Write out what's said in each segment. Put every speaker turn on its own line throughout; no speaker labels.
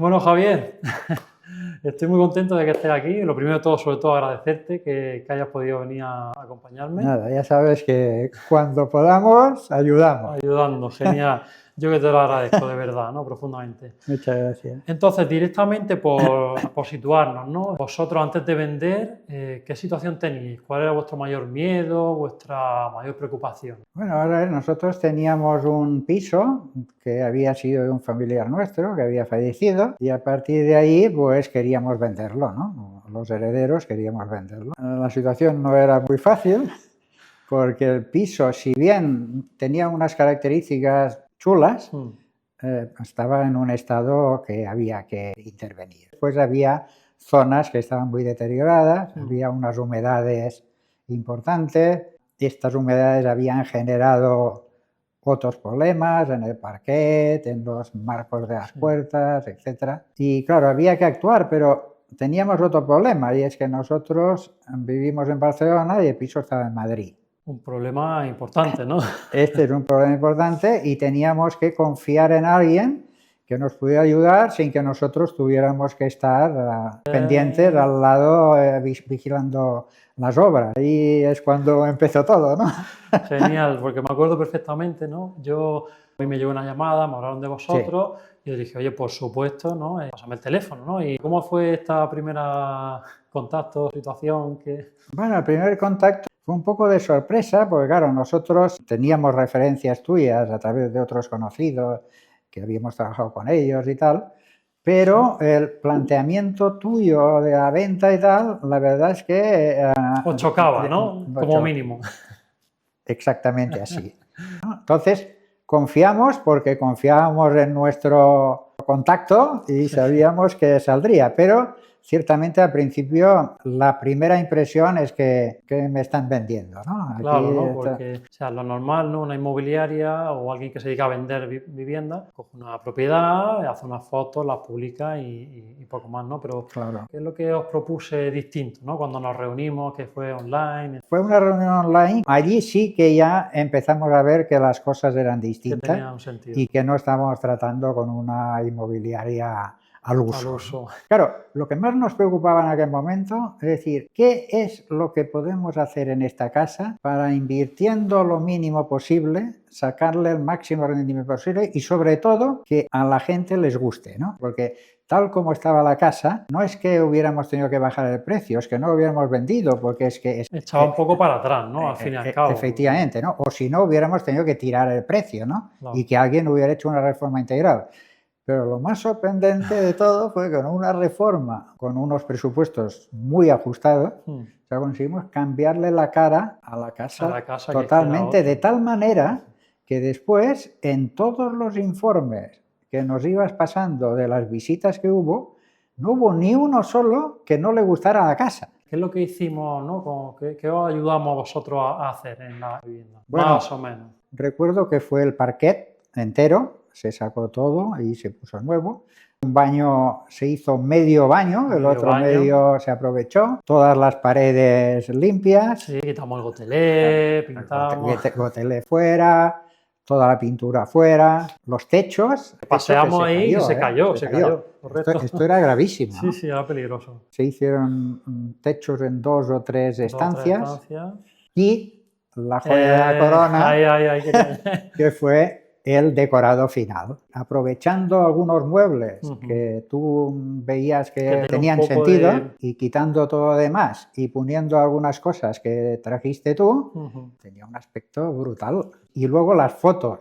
Bueno, Javier, estoy muy contento de que estés aquí. Lo primero de todo, sobre todo, agradecerte que hayas podido venir a acompañarme.
Nada, ya sabes que cuando podamos, ayudamos.
Ayudando, genial. Yo que te lo agradezco de verdad, ¿no? Profundamente.
Muchas gracias.
Entonces, directamente por situarnos, ¿no? Vosotros, antes de vender, ¿qué situación teníais? ¿Cuál era vuestro mayor miedo, vuestra mayor preocupación?
Bueno, ahora nosotros teníamos un piso que había sido de un familiar nuestro que había fallecido y a partir de ahí pues queríamos venderlo, ¿no? Los herederos queríamos venderlo. La situación no era muy fácil porque el piso, si bien tenía unas características chulas, estaba en un estado que había que intervenir. Después había zonas que estaban muy deterioradas, había unas humedades importantes, y estas humedades habían generado otros problemas en el parquet, en los marcos de las puertas, etc. Y claro, había que actuar, pero teníamos otro problema, y es que nosotros vivimos en Barcelona y el piso estaba en Madrid.
Un problema importante, ¿no?
Este es un problema importante y teníamos que confiar en alguien que nos pudiera ayudar sin que nosotros tuviéramos que estar pendientes al lado vigilando las obras. Y es cuando empezó todo, ¿no?
Genial, porque me acuerdo perfectamente, ¿no? A mí me llegó una llamada, me hablaron de vosotros y yo dije, oye, por supuesto, ¿no? Pásame el teléfono, ¿no? ¿Y cómo fue esta primera contacto, situación que...?
Bueno, el primer contacto fue un poco de sorpresa, porque claro, nosotros teníamos referencias tuyas a través de otros conocidos que habíamos trabajado con ellos y tal, pero el planteamiento tuyo de la venta y tal, la verdad es que...
Os chocaba, ¿no? Como mínimo.
Exactamente así. Entonces, confiamos porque confiábamos en nuestro contacto y sabíamos que saldría, pero ciertamente al principio la primera impresión es que me están vendiendo, ¿no?
Claro, ¿no? Porque, o sea, lo normal, ¿no? Una inmobiliaria o alguien que se dedica a vender viviendas, coge una propiedad, hace unas fotos, las publica y poco más, ¿no? Pero,
claro,
¿qué es lo que os propuse distinto, ¿no? Cuando nos reunimos, que fue online.
Fue una reunión online, allí sí que ya empezamos a ver que las cosas eran distintas,
que tenía un sentido.
Y que no estábamos tratando con una inmobiliaria al uso.
¿No?
Claro, lo que más nos preocupaba en aquel momento es decir, ¿qué es lo que podemos hacer en esta casa para, invirtiendo lo mínimo posible, sacarle el máximo rendimiento posible y sobre todo que a la gente les guste, ¿no? Porque tal como estaba la casa, no es que hubiéramos tenido que bajar el precio, es que no lo hubiéramos vendido, porque es que...
Echaba un poco para atrás, ¿no? Al fin y al cabo.
Efectivamente, ¿no? O si no, hubiéramos tenido que tirar el precio, ¿no?
Claro.
Y que alguien hubiera hecho una reforma integral. Pero lo más sorprendente de todo fue que con una reforma, con unos presupuestos muy ajustados, o sea, conseguimos cambiarle la cara a la casa totalmente, de tal manera que después, en todos los informes que nos ibas pasando de las visitas que hubo, no hubo ni uno solo que no le gustara la casa.
¿Qué es lo que hicimos, ¿no? ¿Qué os ayudamos a vosotros a hacer en la vivienda?
Bueno,
más o menos.
Recuerdo que fue el parquet entero, se sacó todo y se puso nuevo. Un baño se hizo medio baño, el otro medio se aprovechó. Todas las paredes limpias.
Sí, quitamos el gotelé, pintamos.
Gotelé fuera, toda la pintura fuera, los techos.
Paseamos ahí y se cayó.
Correcto. Esto era gravísimo.
Sí, sí, era peligroso.
Se hicieron techos en 2 o 3 estancias. Y la joya de la corona, que fue el decorado final. Aprovechando algunos muebles que tú veías que tenían sentido y quitando todo lo demás y poniendo algunas cosas que trajiste tú, tenía un aspecto brutal. Y luego las fotos,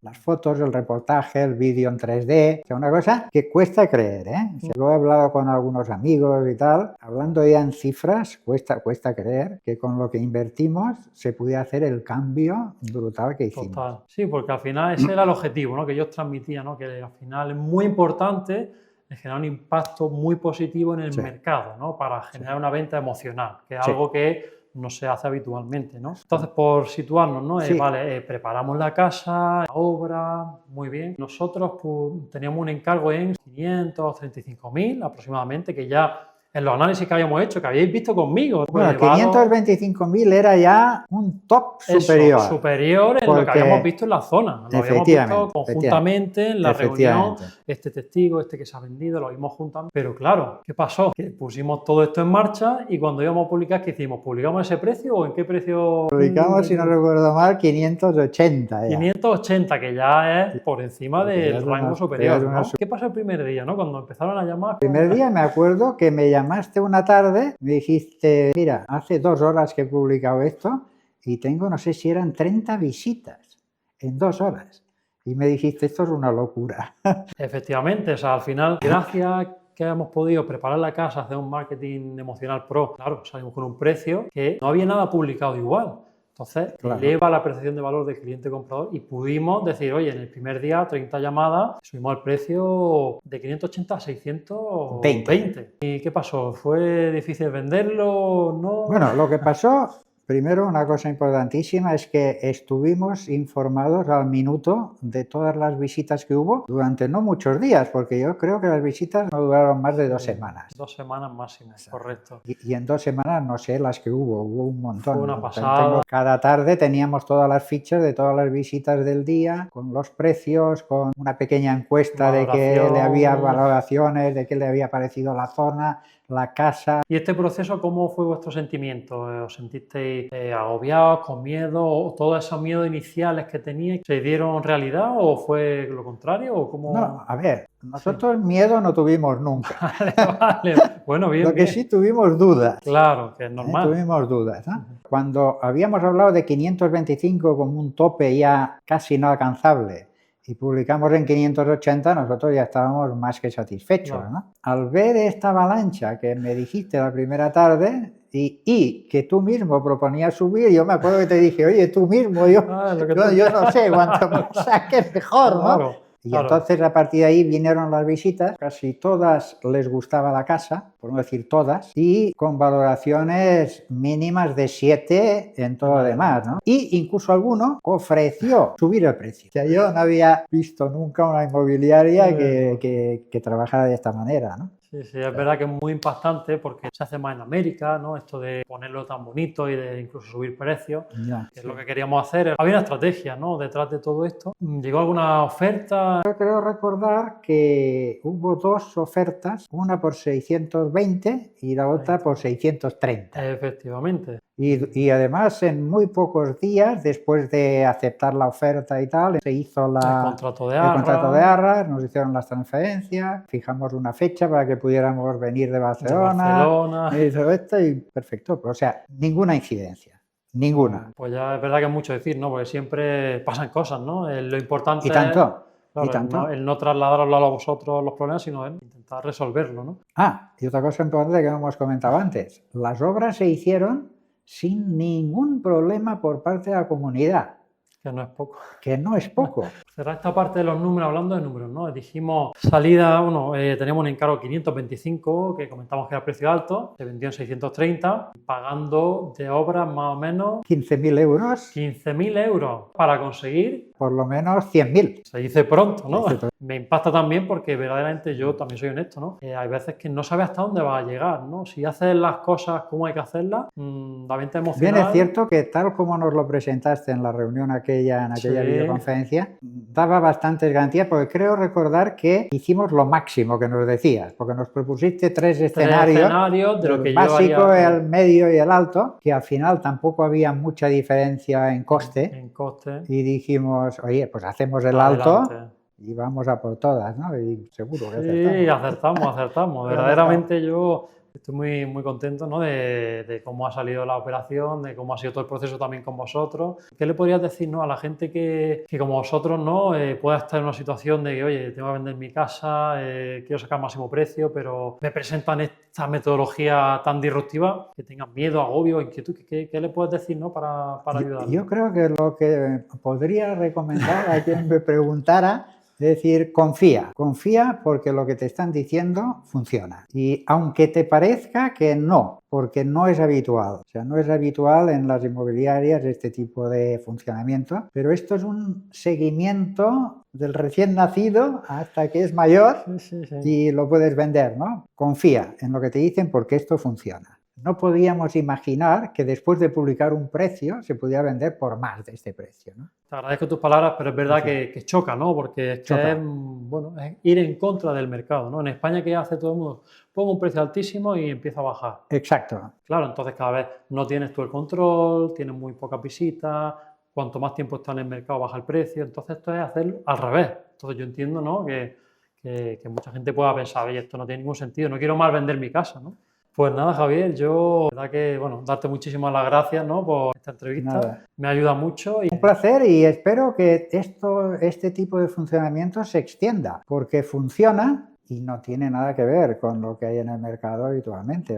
el reportaje, el vídeo en 3D, que es una cosa que cuesta creer, ¿eh? Lo he hablado con algunos amigos y tal, hablando ya en cifras, cuesta creer que con lo que invertimos se pudiera hacer el cambio brutal que hicimos.
Total. Sí, porque al final ese era el objetivo, ¿no? Que ellos transmitían, ¿no? Que al final es muy importante generar un impacto muy positivo en el mercado, ¿no? Para generar una venta emocional, que es algo que no se hace habitualmente, ¿no? Entonces, por situarnos, ¿no? Vale, preparamos la casa, la obra, muy bien. Nosotros pues, teníamos un encargo en 535.000 aproximadamente, que ya en los análisis que habíamos hecho, que habéis visto conmigo.
Bueno, 525.000 era ya un top superior.
Eso, superior en lo que habíamos visto en la zona. Lo habíamos visto conjuntamente en la reunión, este testigo, este que se ha vendido, lo vimos juntamente. Pero claro, ¿qué pasó? Que pusimos todo esto en marcha y cuando íbamos a publicar, ¿qué hicimos? ¿Publicamos ese precio o en qué precio?
Publicamos, si no recuerdo mal, 580 ya.
580, que ya es por encima del rango superior, ¿no? ¿Qué pasó el primer día, no? Cuando empezaron a llamar.
El primer día me acuerdo que me llamaste una tarde, me dijiste, mira, hace 2 horas que he publicado esto y tengo, no sé si eran 30 visitas en 2 horas. Y me dijiste, esto es una locura.
Efectivamente, o sea, al final, gracias que hemos podido preparar la casa, hacer un marketing emocional pro, claro, salimos con un precio que no había nada publicado igual. Entonces, eleva la percepción de valor del cliente comprador y pudimos decir, oye, en el primer día, 30 llamadas, subimos el precio de 580 a 620. ¿Y qué pasó? ¿Fue difícil venderlo? ¿No?
Bueno, lo que pasó, primero, una cosa importantísima es que estuvimos informados al minuto de todas las visitas que hubo durante no muchos días, porque yo creo que las visitas no duraron más de 2 semanas.
2 semanas máximo, correcto.
Y en 2 semanas no sé las que hubo un montón.
Fue una pasada.
Cada tarde teníamos todas las fichas de todas las visitas del día, con los precios, con una pequeña encuesta de que le había valoraciones, de qué le había parecido la zona, la casa.
¿Y este proceso cómo fue vuestro sentimiento? ¿Os sentisteis agobiados, con miedo? ¿O todos esos miedos iniciales que teníais se dieron realidad o fue lo contrario? ¿O cómo?
No, a ver, nosotros miedo no tuvimos nunca.
Vale. Bueno, bien.
Lo que sí tuvimos dudas.
Claro, que es normal.
Tuvimos dudas, ¿no? Cuando habíamos hablado de 525 como un tope ya casi no alcanzable, y publicamos en 580, nosotros ya estábamos más que satisfechos, ¿no? Al ver esta avalancha que me dijiste la primera tarde y que tú mismo proponías subir, yo me acuerdo que te dije, oye, tú mismo, yo no sé, cuanto más saques mejor, ¿no?
Claro.
Y entonces a partir de ahí vinieron las visitas, casi todas les gustaba la casa, por no decir todas, y con valoraciones mínimas de 7 en todo lo demás, ¿no? Y incluso alguno ofreció subir el precio. O sea, yo no había visto nunca una inmobiliaria que trabajara de esta manera, ¿no?
Sí, sí, es verdad que es muy impactante porque se hace más en América, ¿no? Esto de ponerlo tan bonito y de incluso subir precios, que es lo que queríamos hacer. Había una estrategia, ¿no? Detrás de todo esto. ¿Llegó alguna oferta?
Yo creo recordar que hubo 2 ofertas, una por 620 y la otra por 630.
Efectivamente.
Y además en muy pocos días, después de aceptar la oferta y tal, se hizo el contrato de arras, nos hicieron las transferencias, fijamos una fecha para que pudiéramos venir de Barcelona. Y todo esto y perfecto. O sea, ninguna incidencia. Ninguna.
Pues ya es verdad que es mucho decir, ¿no? Porque siempre pasan cosas, ¿no? Lo importante
¿Y tanto?
Claro,
¿Y tanto?
El no trasladároslo a vosotros los problemas, sino el intentar resolverlo, ¿no?
Y otra cosa importante que no hemos comentado antes. Las obras se hicieron sin ningún problema por parte de la comunidad.
Que no es poco.
Que no es poco.
Cerrar esta parte de los números, hablando de números, ¿no? Dijimos salida, teníamos un encargo 525, que comentamos que era precio alto, se vendió en 630, pagando de obra más o menos
15.000 euros.
15.000 euros para conseguir
por lo menos 100.000.
Se dice pronto, ¿no? Me impacta también porque verdaderamente yo también soy honesto, ¿no? Hay veces que no sabes hasta dónde va a llegar, ¿no? Si haces las cosas como hay que hacerlas, la venta emocional...
Bien, es cierto que tal como nos lo presentaste en la reunión en aquella videoconferencia, daba bastantes garantías, porque creo recordar que hicimos lo máximo que nos decías, porque nos propusiste 3 escenarios
de lo que
el básico,
yo haría...
el medio y el alto, que al final tampoco había mucha diferencia en coste. Y dijimos, oye, pues hacemos el alto y vamos a por todas, ¿no? Y seguro que acertamos.
Sí, acertamos. Verdaderamente yo estoy muy, muy contento, ¿no? de cómo ha salido la operación, de cómo ha sido todo el proceso también con vosotros. ¿Qué le podrías decir, ¿no? a la gente que como vosotros, ¿no? Pueda estar en una situación de que, oye, tengo que vender mi casa, quiero sacar máximo precio, pero me presentan esta metodología tan disruptiva, que tengan miedo, agobio, inquietud? ¿Qué le puedes decir, ¿no? para ayudar?
Yo creo que lo que podría recomendar a quien me preguntara Es decir, confía porque lo que te están diciendo funciona. Y aunque te parezca que no, porque no es habitual, o sea, no es habitual en las inmobiliarias este tipo de funcionamiento, pero esto es un seguimiento del recién nacido hasta que es mayor y lo puedes vender, ¿no? Confía en lo que te dicen porque esto funciona. No podíamos imaginar que después de publicar un precio se pudiera vender por más de este precio, ¿no?
Te agradezco tus palabras, pero es verdad que choca, ¿no? Porque es que bueno, es ir en contra del mercado, ¿no? En España, ¿qué hace todo el mundo? Pongo un precio altísimo y empieza a bajar.
Exacto.
Claro, entonces cada vez no tienes tú el control, tienes muy pocas visitas, cuanto más tiempo está en el mercado baja el precio, entonces esto es hacerlo al revés. Entonces yo entiendo, ¿no? que mucha gente pueda pensar, oye, esto no tiene ningún sentido, no quiero mal vender mi casa, ¿no? Pues nada, Javier, yo, la verdad que, bueno, darte muchísimas las gracias, ¿no? Por esta entrevista,
Nada.
me ayuda mucho.
Un placer y espero que este tipo de funcionamiento se extienda, porque funciona y no tiene nada que ver con lo que hay en el mercado habitualmente.